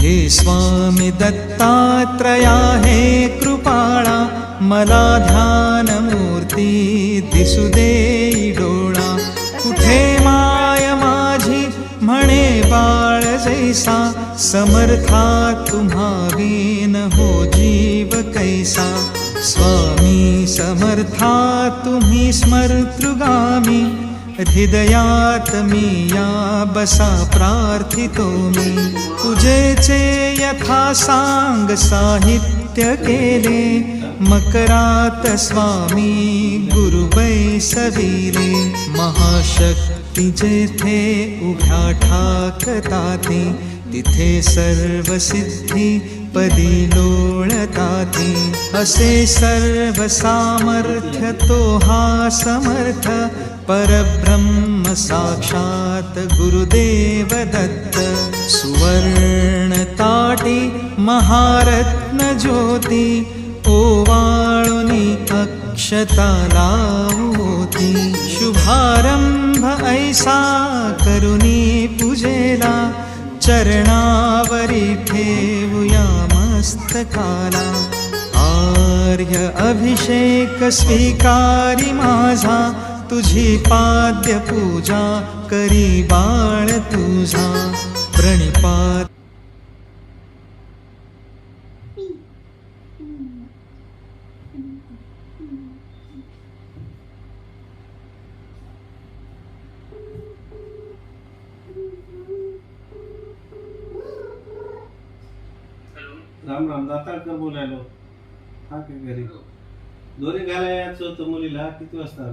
हे स्वामी दत्तात्रया हे कृपाळा, मला ध्यान मूर्ती दिसू दे डोळा. कुठे माय माझी म्हणे बाळ जैसा, समर्था तुम्हा विन हो जीव कैसा. स्वामी समर्था तुम्ही स्मर्तृगामी, हृदयात मी या बसा प्रार्थितो मी. तुझेचे यथा सांग साहित्य केले, मकरात स्वामी गुरु बैसविले. महाशक्ती जेथे उभ्या ठाकताती, तिथे सर्व सिद्धी पदी लोळताती. असे सर्व सामर्थ्य तो हा समर्थ, परब्रह्म साक्षात गुरुदेव दत्त. सुवर्ण ताटी महारत्न ज्योती, ओवाळुनी अक्षता लावोती. शुभारंभ ऐसा करुनी पूजेला, चरणावरी ठेवूया मस्तकाला. आर्य अभिषेक स्वीकारी माझा, तुझी पाद्य पूजा करी बाळ तुझा. प्रणिपात राम राम. दाताळकर बोलायलो. हा काय घरी दोन्ही घालायचं होतं मुलीला. किती वाजता